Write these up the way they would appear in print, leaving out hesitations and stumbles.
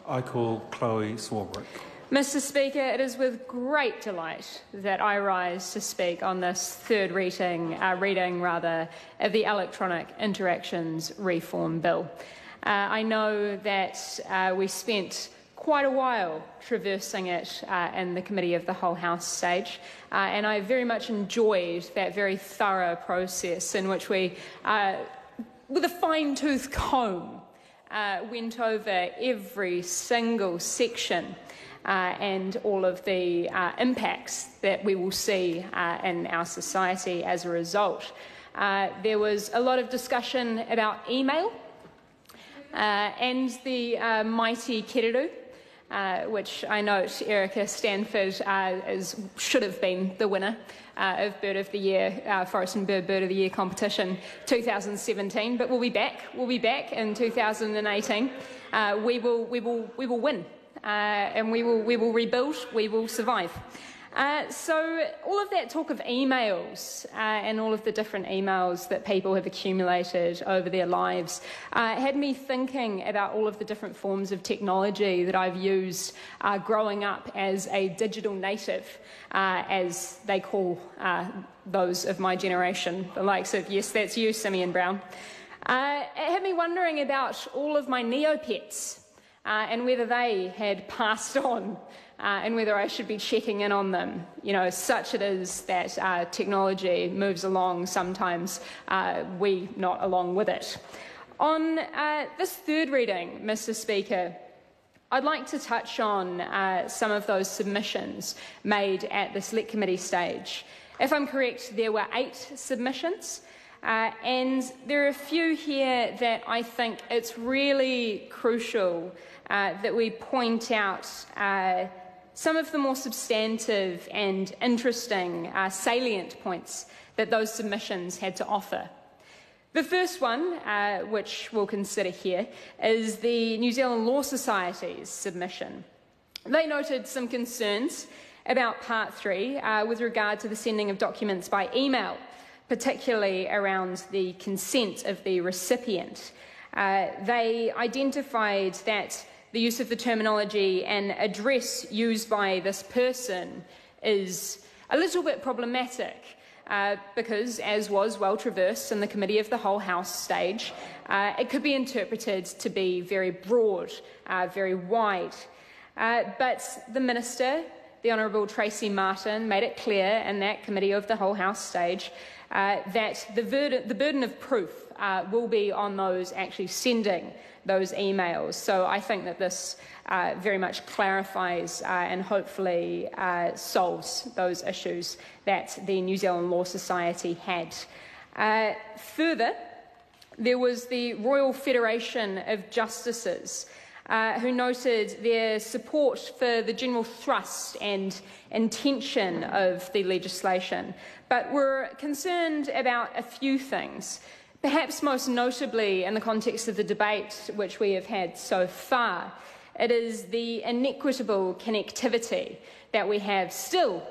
I call Chloe Swarbrick. Mr. Speaker, it is with great delight that I rise to speak on this third reading of the Electronic Interactions Reform Bill. I know that we spent quite a while traversing it in the Committee of the Whole House stage, and I very much enjoyed that very thorough process in which we, with a fine-tooth comb, went over every single section and all of the impacts that we will see in our society as a result. There was a lot of discussion about email and the mighty Kereru, which I note Erica Stanford should have been the winner of Bird of the Year, Forest and Bird of the Year competition 2017, but we'll be back. We'll be back in 2018. We will win, and we will rebuild. We will survive. So all of that talk of emails and all of the different emails that people have accumulated over their lives had me thinking about all of the different forms of technology that I've used growing up as a digital native, as they call those of my generation, the likes of, yes, that's you, Simeon Brown. It had me wondering about all of my Neopets and whether they had passed on and whether I should be checking in on them. You know, such it is that technology moves along, sometimes we not along with it. On this third reading, Mr. Speaker, I'd like to touch on some of those submissions made at the Select Committee stage. If I'm correct, there were 8 submissions. And there are a few here that I think it's really crucial that we point out some of the more substantive and interesting salient points that those submissions had to offer. The first one, which we'll consider here, is the New Zealand Law Society's submission. They noted some concerns about Part 3 with regard to the sending of documents by email, particularly around the consent of the recipient. They identified that the use of the terminology and address used by this person is a little bit problematic because, as was well traversed in the Committee of the Whole House stage, it could be interpreted to be very broad, very wide. But the Minister, the Honourable Tracy Martin, made it clear in that Committee of the Whole House stage that the burden of proof will be on those actually sending those emails. So I think that this very much clarifies and hopefully solves those issues that the New Zealand Law Society had. Further, there was the Royal Federation of Justices, who noted their support for the general thrust and intention of the legislation, but were concerned about a few things. Perhaps most notably in the context of the debate which we have had so far, it is the inequitable connectivity that we have still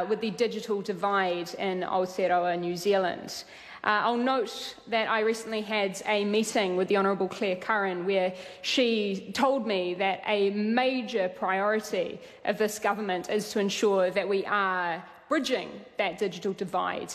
with the digital divide in Aotearoa, New Zealand. I'll note that I recently had a meeting with the Honourable Claire Curran where she told me that a major priority of this government is to ensure that we are bridging that digital divide,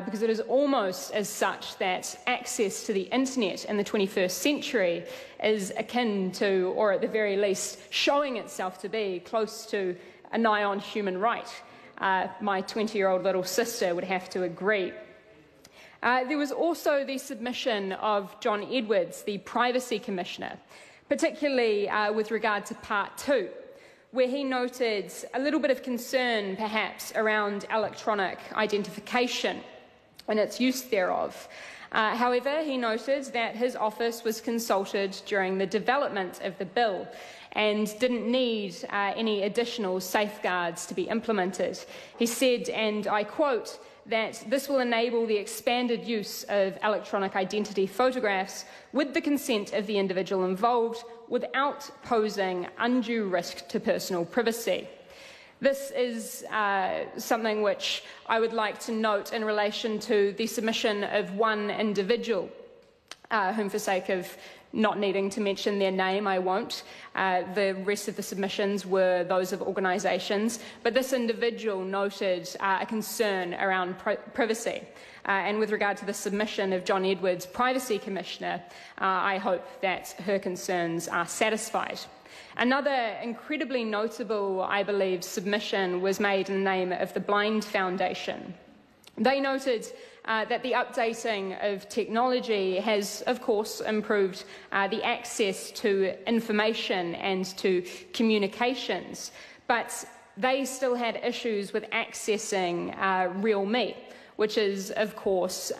because it is almost as such that access to the internet in the 21st century is akin to, or at the very least, showing itself to be close to a nigh-on human right. My 20-year-old little sister would have to agree. There was also the submission of John Edwards, the Privacy Commissioner, particularly with regard to Part 2, where he noted a little bit of concern, perhaps, around electronic identification and its use thereof. However, he noted that his office was consulted during the development of the bill and didn't need any additional safeguards to be implemented. He said, and I quote, that this will enable the expanded use of electronic identity photographs with the consent of the individual involved without posing undue risk to personal privacy. This is something which I would like to note in relation to the submission of one individual, whom for sake of not needing to mention their name, I won't. The rest of the submissions were those of organisations, but this individual noted a concern around privacy. And with regard to the submission of John Edwards, Privacy Commissioner, I hope that her concerns are satisfied. Another incredibly notable, I believe, submission was made in the name of the Blind Foundation. They noted that the updating of technology has, of course, improved the access to information and to communications, but they still had issues with accessing Real Me, which is, of course,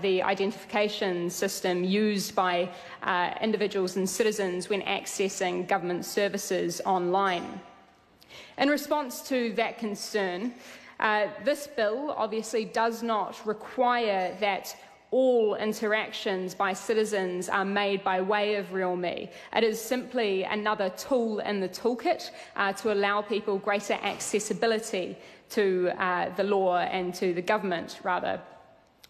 the identification system used by individuals and citizens when accessing government services online. In response to that concern, this bill obviously does not require that all interactions by citizens are made by way of Real Me. It is simply another tool in the toolkit to allow people greater accessibility to the law and to the government, rather.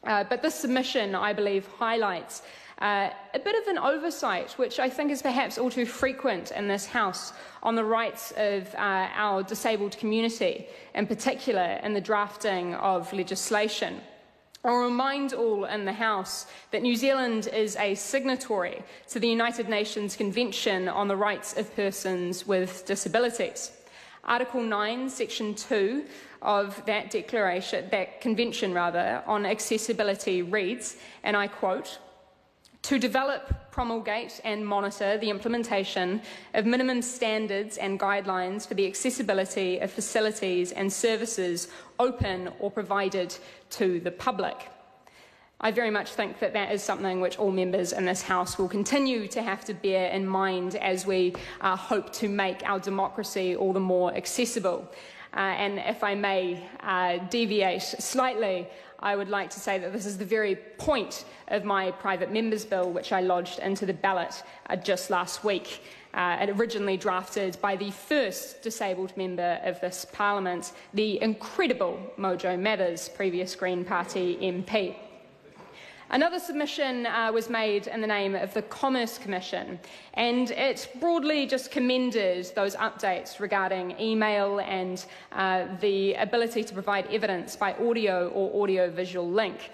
But this submission, I believe, highlights a bit of an oversight, which I think is perhaps all too frequent in this House, on the rights of our disabled community, in particular in the drafting of legislation. I'll remind all in the House that New Zealand is a signatory to the United Nations Convention on the Rights of Persons with Disabilities. Article 9, Section 2 of that convention on accessibility reads, and I quote, "To develop, promulgate and monitor the implementation of minimum standards and guidelines for the accessibility of facilities and services open or provided to the public." I very much think that that is something which all members in this House will continue to have to bear in mind as we hope to make our democracy all the more accessible. And if I may deviate slightly, I would like to say that this is the very point of my private member's bill, which I lodged into the ballot just last week. It originally drafted by the first disabled member of this Parliament, the incredible Mojo Mathers, previous Green Party MP. Another submission was made in the name of the Commerce Commission, and it broadly just commended those updates regarding email and the ability to provide evidence by audio or audio-visual link.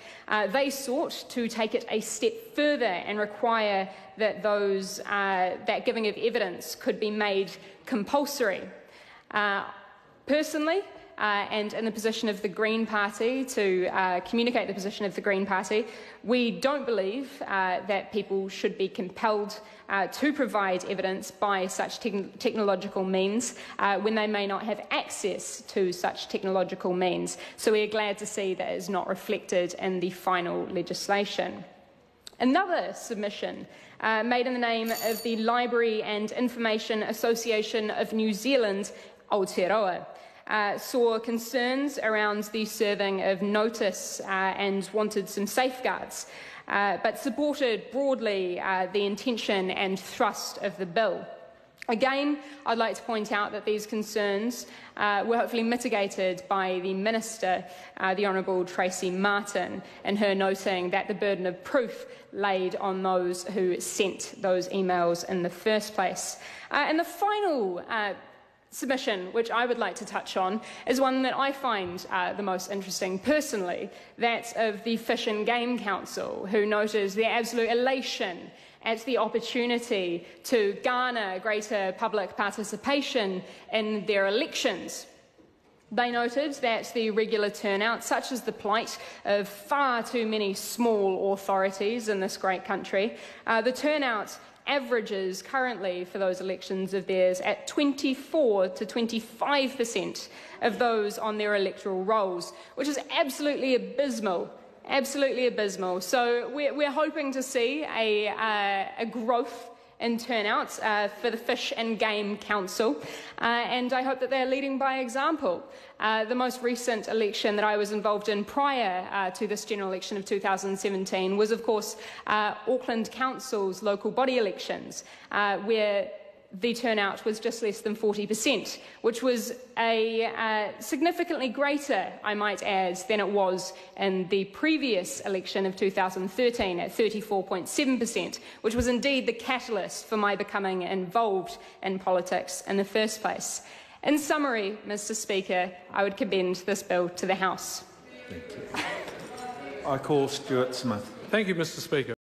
They sought to take it a step further and require that that giving of evidence could be made compulsory. Personally, and in the position of the Green Party, to communicate the position of the Green Party, we don't believe that people should be compelled to provide evidence by such technological means when they may not have access to such technological means. So we are glad to see that is not reflected in the final legislation. Another submission made in the name of the Library and Information Association of New Zealand, Aotearoa, saw concerns around the serving of notice and wanted some safeguards, but supported broadly the intention and thrust of the bill. Again, I'd like to point out that these concerns were hopefully mitigated by the Minister, the Honourable Tracy Martin, in her noting that the burden of proof laid on those who sent those emails in the first place. And the final submission, which I would like to touch on, is one that I find the most interesting personally, that of the Fish and Game Council, who noted their absolute elation at the opportunity to garner greater public participation in their elections. They noted that the irregular turnout, such as the plight of far too many small authorities in this great country, the turnout averages currently for those elections of theirs at 24 to 25% of those on their electoral rolls, which is absolutely abysmal. Absolutely abysmal. So we're hoping to see a growth in turnout for the Fish and Game Council, and I hope that they're leading by example. The most recent election that I was involved in prior to this general election of 2017 was, of course, Auckland Council's local body elections, where the turnout was just less than 40%, which was a significantly greater, I might add, than it was in the previous election of 2013 at 34.7%, which was indeed the catalyst for my becoming involved in politics in the first place. In summary, Mr. Speaker, I would commend this bill to the House. Thank you. I call Stuart Smith. Thank you, Mr. Speaker.